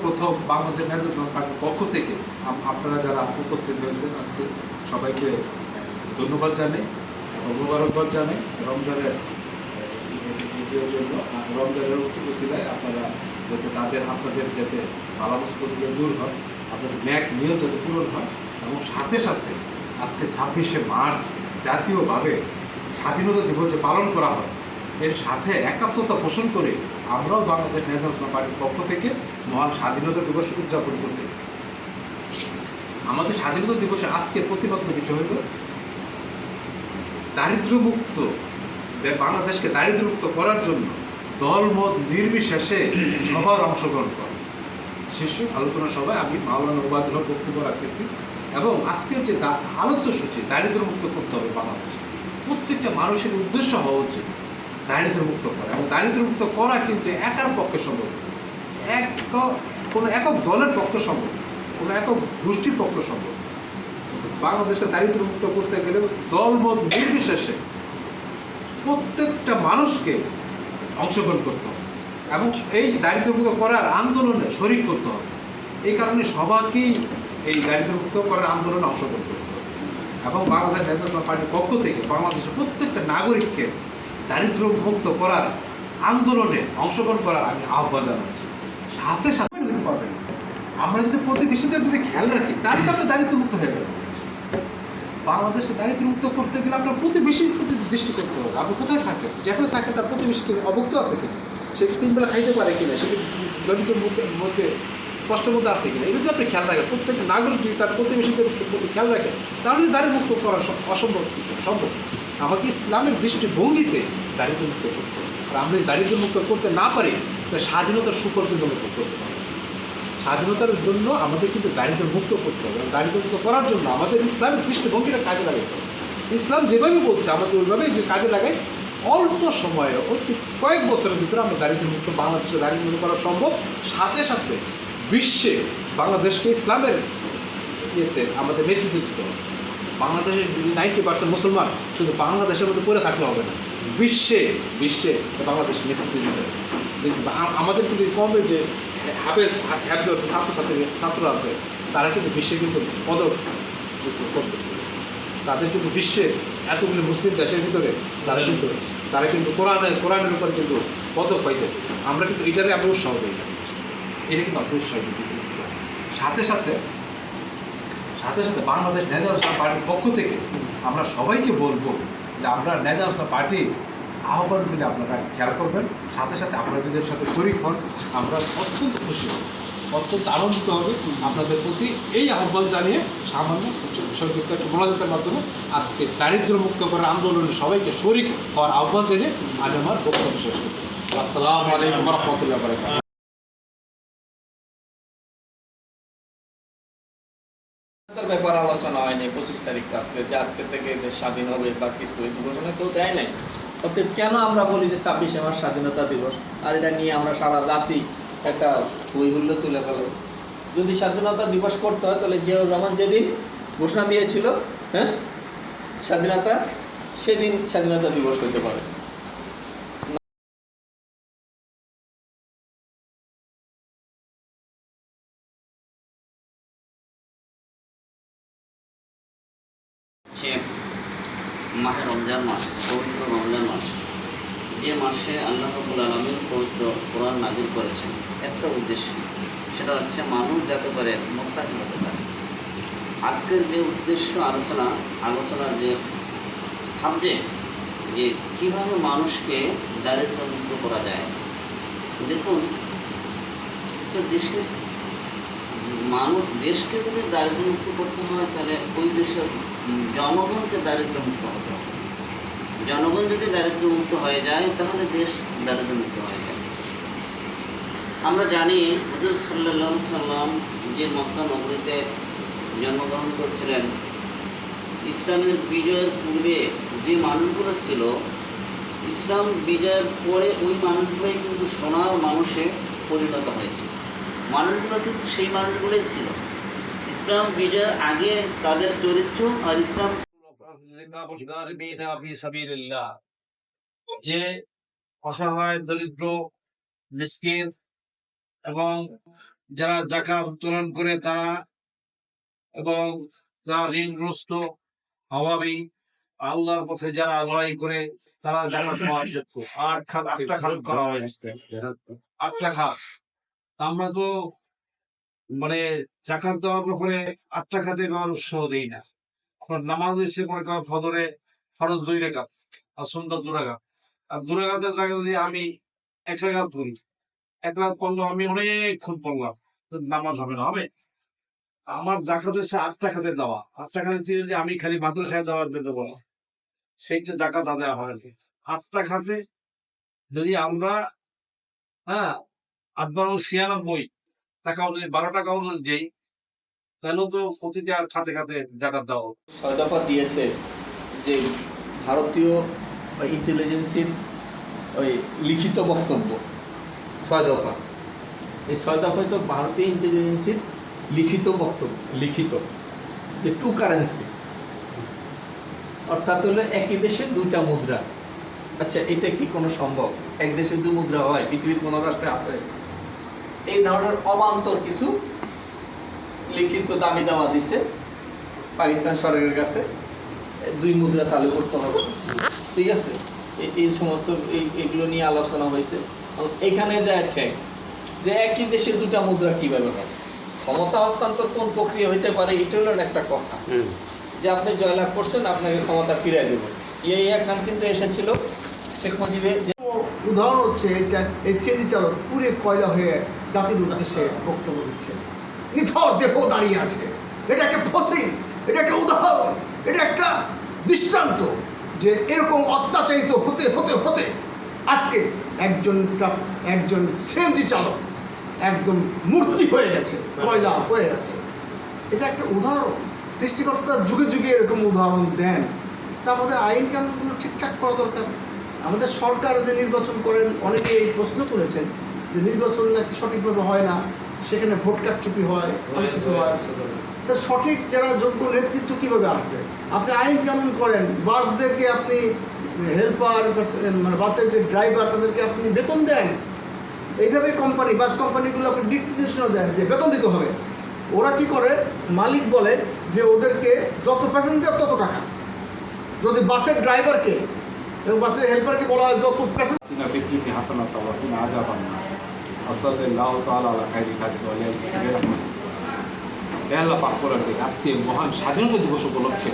সর্বপ্রথম বাংলাদেশ ন্যাশনাল পার্টির পক্ষ থেকে আপনারা যারা উপস্থিত হয়েছেন আজকে সবাইকে ধন্যবাদ জানাই, মোবারকবাদ জানাই রমজানের ঈদের জন্য। রমজানের উচ্চশিলায় আপনারা যাতে আপনাদের যাতে বালাবস্পতিকে দূর হয়, আপনাদের ন্যাক নিয়ত যাতে পূরণ হয়, এবং সাথে সাথে আজকে 26শে মার্চ জাতীয়ভাবে স্বাধীনতা দিবস যে পালন করা হয়, এর সাথে একাত্মতা পোষণ করে আমরাও বাংলাদেশ ন্যাশনাল পার্টির পক্ষ থেকে মহান স্বাধীনতা দিবস উদযাপন করতেছি। আমাদের স্বাধীনতা দিবসে আজকে প্রতিপাদ্য বিষয় হল দারিদ্র্যমুক্ত বাংলাদেশকে দারিদ্র্যমুক্ত করার জন্য দলমত নির্বিশেষে সবার অংশগ্রহণ করা। শীর্ষ আলোচনা সভায় আমি মাওলানা ওবায়দুল্লাহ বক্তব্য রাখতেছি, এবং আজকের যে আলোচ্য সূচি দারিদ্র্যমুক্ত করতে হবে বাংলাদেশে, প্রত্যেকটা মানুষের উদ্দেশ্য হওয়া উচিত দারিদ্র্যমুক্ত করা। এবং দারিদ্র্যমুক্ত করা কিন্তু একার পক্ষে সম্ভব, কোনো একক দলের পক্ষে সম্ভব, কোনো একক গোষ্ঠীর পক্ষে সম্ভব। বাংলাদেশকে দারিদ্র্যমুক্ত করতে গেলে দলমত নির্বিশেষে প্রত্যেকটা মানুষকে অংশগ্রহণ করতে হবে এবং এই দারিদ্র্যমুক্ত করার আন্দোলনে শরিক করতে হবে। এই কারণে সবাইকেই এই দারিদ্র্যমুক্ত করার আন্দোলনে অংশগ্রহণ করতে হবে। এবং বাংলাদেশ ন্যাশনাল পার্টির পক্ষ থেকে বাংলাদেশের প্রত্যেকটা নাগরিককে দারিদ্র্যমুক্ত করার আন্দোলনে অংশগ্রহণ করার আমি আহ্বান জানাচ্ছি। সাথে সাথে দিতে পারবেন, আমরা যদি প্রতিবেশীদের যদি খেয়াল রাখি তাহলে তো আপনি দারিদ্র্যমুক্ত হয়ে যাবেন। বাংলাদেশকে দারিদ্র্যমুক্ত করতে গেলে আপনার প্রতিবেশীর প্রতি দৃষ্টি করতে হবে। আপনি কোথায় থাকেন, যেখানে থাকেন তার প্রতিবেশী কিনা অভুক্ত আছে কিনা, সে 3 বেলা খাইতে পারে কিনা, সে দরিদ্রের মধ্যে কষ্টের মধ্যে আছে কিনা, এটা যদি আপনি খেয়াল রাখেন, প্রত্যেক নাগরিক যদি তার প্রতিবেশীদের প্রতি খেয়াল রাখেন, তাহলে যদি দারিদ্র্যমুক্ত করা অসম্ভব সম্ভব। আমাকে ইসলামের দৃষ্টিভঙ্গিতে দারিদ্র্যমুক্ত করতে হবে। আর আমরা যদি দারিদ্র্যমুক্ত করতে না পারি তাহলে স্বাধীনতার সুফল কিন্তু আমরা ভোগ করতে পারি। স্বাধীনতার জন্য আমাদের কিন্তু দারিদ্র্যমুক্ত করতে হবে, এবং দারিদ্র্যমুক্ত করার জন্য আমাদের ইসলামের দৃষ্টিভঙ্গিটা কাজে লাগাতে হবে। ইসলাম যেভাবে বলছে আমাদের ওইভাবেই যে কাজে লাগাই, অল্প সময়ে অতি কয়েক বছরের ভিতরে আমরা দারিদ্র্যমুক্ত বাংলাদেশকে দারিদ্র্যমুক্ত করা সম্ভব। সাথে সাথে বিশ্বে বাংলাদেশকে ইসলামের ইয়েতে আমাদের নেতৃত্ব দিতে হবে। বাংলাদেশের 90% মুসলমান শুধু বাংলাদেশের মধ্যে পড়ে থাকলে হবে না, বিশ্বে বাংলাদেশের নেতৃত্ব দিতে হবে। আমাদের কিন্তু কমে যে ছাত্র আছে, তারা কিন্তু বিশ্বে কিন্তু পদক করতেছে। তাদের কিন্তু বিশ্বের এতগুলি মুসলিম দেশের ভিতরে তারা কিন্তু কোরআনের উপরে কিন্তু পদক পাইতেছে। আমরা কিন্তু এটারে আমরা উৎসাহ দিই, এটা কিন্তু আমরা উৎসাহ দিতে হবে। সাথে সাথে বাংলাদেশ ন্যাশনাল পার্টির পক্ষ থেকে আমরা সবাইকে বলবো যে আমরা ন্যাশনাল পার্টির আহ্বানগুলি আপনারা খেয়াল করবেন। সাথে সাথে আপনারা যদি এর সাথে শরিক হন, আমরা অত্যন্ত খুশি হব, অত্যন্ত আনন্দিত হবে আপনাদের প্রতি। এই আহ্বান জানিয়ে সামান্য সংক্ষিপ্ত একটা মোনাজাতের মাধ্যমে আজকে দারিদ্র্যমুক্ত করার আন্দোলনে সবাইকে শরিক হওয়ার আহ্বান জানিয়ে আমি আমার বক্তব্য শেষ করছি। আসসালামু আলাইকুম ওয়া রাহমাতুল্লাহি ওয়া বারাকাতুহু। ব্যাপার আলোচনা হয়নি 25 তারিখ রাত্রে যে আজকে থেকে দেশ স্বাধীন হবে বা কিছু ঘোষণা কেউ দেয় নাই। অতএব কেন আমরা বলি যে 26শে মার্চ স্বাধীনতা দিবস, আর এটা নিয়ে আমরা সারা জাতি একটা হই হুল্লোড় তুলে ফেলো। যদি স্বাধীনতা দিবস করতে হয় তাহলে জিয়াউর রহমান যেদিন ঘোষণা দিয়েছিল স্বাধীনতা, সেদিন স্বাধীনতা দিবস হতে পারে। মাহে রমজান মাস, পবিত্র রমজান মাস, যে মাসে আল্লাহ রাব্বুল আলামিন পবিত্র কোরআন নাযিল করেছেন একটা উদ্দেশ্য, সেটা হচ্ছে মানুষ যাতে করে মুত্তাকি হতে পারে। আজকের যে উদ্দেশ্য আলোচনার যে সাবজেক্ট, যে কীভাবে মানুষকে দারিদ্র্যমুক্ত করা যায়। দেখুন, একটা দেশকে যদি দারিদ্র্যমুক্ত করতে হয় তাহলে ওই দেশের জনগণকে দারিদ্র্যমুক্ত হতে হবে। জনগণ যদি দারিদ্র্যমুক্ত হয়ে যায় তাহলে দেশ দারিদ্র্যমুক্ত হয়ে যায়। আমরা জানি হুজুর সাল্লাল্লাহু আলাইহি সাল্লাম যে মক্কা নগরীতে জন্মগ্রহণ করেছিলেন, ইসলামের বিজয়ের পূর্বে যে মানুষগুলো ছিল, ইসলাম বিজয়ের পরে ওই মানুষগুলোই কিন্তু সোনার মানুষে পরিণত হয়েছে। মানুষগুলো কিন্তু সেই মানুষগুলোই ছিল ইসলাম বিজয়ের আগে, তাদের চরিত্র আর ইসলাম যে অসহায়, দরিদ্র, মিসকিন এবং যারা জাকাত উত্তোলন করে তারা, এবং যারা ঋণগ্রস্ত অভাবী আল্লাহর পথে যারা লড়াই করে তারা জাকাত পাওয়ার যোগ্য। আটটা খাত করা হয়েছে, 8টা খাত। আমরা তো মানে জাকাত দেওয়ার ব্যাপারে 8টা খাতে মানুষ দেই না। নামাজ এসে মনে করেন ফজরে ফরজ 2 রাকাত আর সুন্নাত 2 রাকাত, আর 2 রাকাতের জায়গায় যদি আমি 1 রাকাত করি, 1 রাকাত পড়লাম, আমি অনেকক্ষণ পড়লাম, তো নামাজ হবে না? হবে। আমার জাকাত হচ্ছে 8টা খাতে দেওয়া। 8টা খাতে দিয়ে যদি আমি খালি মাদ্রাসায় দেওয়ার জন্য বলা, সেইটা জাকাত আদায় হয় না। 8টা খাতে যদি আমরা 8×96 টাকাও যদি 12 টাকাও যদি দেই, তাহলেও তো প্রতিটা খাতে খাতে জাকাত দেওয়া। 6 দফা দিয়েছে যে ভারতীয় ইন্টেলিজেন্সির ওই লিখিত বক্তব্য 6 দফা। এই 6 দফায় তো ভারতীয় ইন্টেলিজেন্সির লিখিত বক্তব্য, লিখিত যে 2 কারেন্সি, অর্থাৎ হলো একই দেশের 2টা মুদ্রা। আচ্ছা, এটা কি কোনো সম্ভব? এক দেশের 2 মুদ্রা হয়? পৃথিবীর কোনো রাষ্ট্রে আছে? এই ধরনের অবান্তর কিছু লিখিত দাবি দাওয়া দিছে পাকিস্তান সরকারের কাছে, 2 মুদ্রা চালু করতে হবে, ঠিক আছে? এই সমস্ত এইগুলো নিয়ে আলোচনা হয়েছে। এখানে যায় ঠেক যে একই দেশের 2টা মুদ্রা কিভাবে হবে, ক্ষমতা হস্তান্তর কোন প্রক্রিয়া হইতে পারে, এটা হলো একটা কথা। যে আপনি জয়লাভ করছেন, আপনাকে ক্ষমতা ফিরিয়ে দেবেন। ইয়াহিয়া খান কিন্তু এসেছিল শেখ মুজিবের উদাহরণ হচ্ছে এটা, এই সিএনজি চালক পুরে কয়লা হয়ে জাতির উদ্দেশ্যে বক্তব্য দিচ্ছে, নিথর দেহ দাঁড়িয়ে আছে। এটা একটা ফসিল, এটা একটা উদাহরণ, এটা একটা দৃষ্টান্ত যে এরকম অত্যাচারিত হতে হতে হতে আজকে একজন সিএনজি চালক একদম মূর্তি হয়ে গেছে, কয়লা হয়ে গেছে। এটা একটা উদাহরণ। সৃষ্টিকর্তা যুগে যুগে এরকম উদাহরণ দেন। তা আমাদের আইন কানুনগুলো ঠিকঠাক করা দরকার। আমাদের সরকার যে নির্বাচন করেন, অনেকে এই প্রশ্ন করেছেন যে নির্বাচন নাকি সঠিকভাবে হয় না, সেখানে ভোট কারচুপি হয়, অনেক কিছু হয়। তা সঠিক যারা যোগ্য নেতৃত্ব কীভাবে আসবে? আপনি আইন কানুন করেন, বাসদেরকে আপনি হেল্পার, মানে বাসের যে ড্রাইভার, তাদেরকে আপনি বেতন দেন। এইভাবে কোম্পানি, বাস কোম্পানিগুলো আপনি দিক নির্দেশনা দেন যে বেতন দিতে হবে। ওরা কি করে, মালিক বলে যে ওদেরকে যত প্যাসেঞ্জার তত টাকা। যদি বাসের ড্রাইভারকে এবং বাসের হেল্পারকে বলা হয় যত প্যাসেঞ্জার, আজকে মহান স্বাধীনতা দিবস উপলক্ষে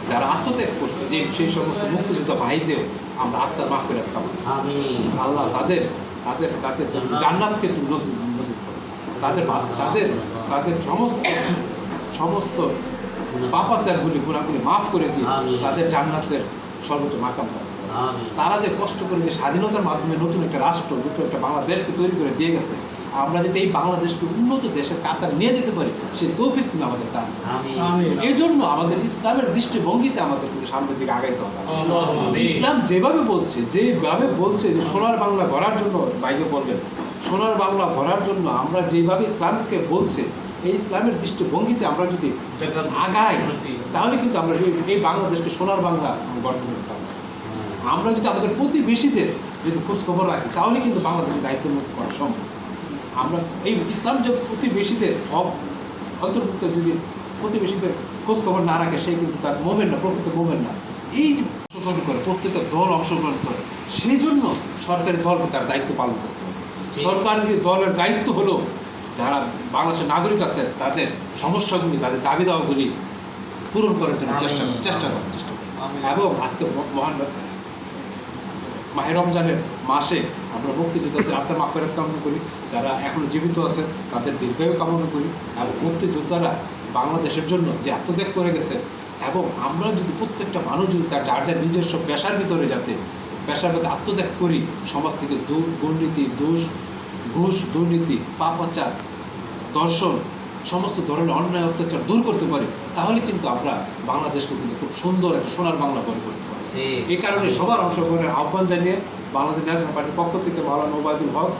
যারা আত্মত্যাগ করছে, যে সেই সমস্ত মুক্তিযোদ্ধা ভাইদের আমরা আত্মার মাফ করে রাখতাম। আল্লাহ তাদের তাদের তাদের জান্নাতকে নসিব করে, তাদের তাদের তাদের সমস্ত সমস্ত পাপাচারগুলি গুণাগুলি মাফ করে দিয়ে তাদের জান্নাতের সর্বোচ্চ মাকাম করে। তারা যে কষ্ট করে যে স্বাধীনতার মাধ্যমে নতুন একটা রাষ্ট্র, নতুন একটা বাংলাদেশকে তৈরি করে দিয়ে গেছে, আমরা যদি এই বাংলাদেশকে উন্নত দেশের কাতার নিয়ে যেতে পারি, সেই তৌফিক কিন্তু আমাদের দান। এই জন্য আমাদের ইসলামের দৃষ্টিভঙ্গিতে আমাদের কিন্তু সামনের দিকে আগাইতে হবে। ইসলাম যেভাবে বলছে যে সোনার বাংলা গড়ার জন্য, বাইরে বলবেন সোনার বাংলা গড়ার জন্য আমরা যেভাবে ইসলামকে বলছে, এই ইসলামের দৃষ্টিভঙ্গিতে আমরা যদি আগাই, তাহলে কিন্তু আমরা এই বাংলাদেশকে সোনার বাংলা গঠন করতে পারবো। আমরা যদি আমাদের প্রতিবেশীদের যদি খোঁজখবর রাখি, তাহলে কিন্তু বাংলাদেশের দায়িত্বমুক্ত করা সম্ভব। আমরা এই ইসলাম যে প্রতিবেশীদের অন্তর্ভুক্ত যদি প্রতিবেশীদের খোঁজখবর না রাখে, সে কিন্তু তার মোমেন না, প্রকৃত মোমেন না। এই যে অংশগ্রহণ করে, প্রত্যেকটা দল অংশগ্রহণ করে, সেই জন্য সরকারি দলকে তার দায়িত্ব পালন করতে হবে। সরকারি দলের দায়িত্ব হলো যারা বাংলাদেশের নাগরিক আছে তাদের সমস্যাগুলি, তাদের দাবি দাওয়াগুলি পূরণ করার জন্য চেষ্টা করার এবং আজকে মহান মাহে রমজানের মাসে আমরা মুক্তিযোদ্ধাদের আত্মার মাগফিরাত কামনা করি। যারা এখনো জীবিত আছে তাদের দীর্ঘায়ু কামনা করি, এবং মুক্তিযোদ্ধারা বাংলাদেশের জন্য যে আত্মত্যাগ করে গেছে, এবং আমরা যদি প্রত্যেকটা মানুষ যদি তার যার যার নিজস্ব পেশার ভিতরে যাতে পেশার ভিতরে আত্মত্যাগ করি, সমাজ থেকে দুর্নীতি, ঘুষ, দুর্নীতি, পাপাচার, দর্শন, সমস্ত ধরনের অন্যায় অত্যাচার দূর করতে পারি, তাহলে কিন্তু আমরা বাংলাদেশকে কিন্তু খুব সুন্দর একটা সোনার বাংলা গড়ে করতে পারি। এই কারণে সবার অংশগ্রহণের আহ্বান জানিয়ে বাংলাদেশ ন্যাশনাল পার্টির পক্ষ থেকে মাওলানা ওবায়দুল হক,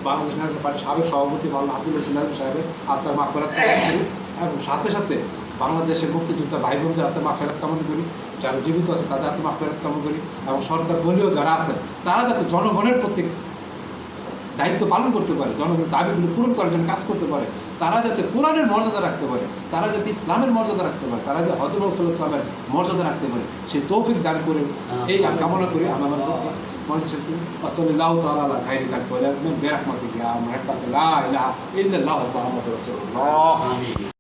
বাংলাদেশ ন্যাশনাল পার্টির সাবেক সভাপতি মাওলানা আব্দুল লতিফ নাজম সাহেবের আত্মার মাগফিরাত কামনা করি, এবং সাথে সাথে বাংলাদেশের মুক্তিযোদ্ধা ভাই বোনদের আত্মার মাগফিরাত কামনা করি, যারা জীবিত আছে তাদের আত্মার মাগফিরাত কামনা করি, এবং সরকার দলীয় যারা আছেন তারা যাতে জনগণের প্রতি দায়িত্ব পালন করতে পারে, জনগণের দাবিগুলো পূরণ করার জন্য কাজ করতে পারে, তারা যাতে কোরআনের মর্যাদা রাখতে পারে, তারা যাতে ইসলামের মর্যাদা রাখতে পারে, তারা যাতে হযরত রাসূলুল্লাহ সাল্লাল্লাহু আলাইহি ওয়াসাল্লামের মর্যাদা রাখতে পারে, সেই তৌফিক দান করে এই কামনা করে আমি আমার মনে শেষ করি। সাল্লাল্লাহু তাআলা আলা খায়রিল খালকি ওয়া আজমান বিরহমাতিহি ইয়া আরহামার রাহিমিন লা ইলাহা ইল্লাল্লাহু মুহাম্মাদুর রাসূলুল্লাহ।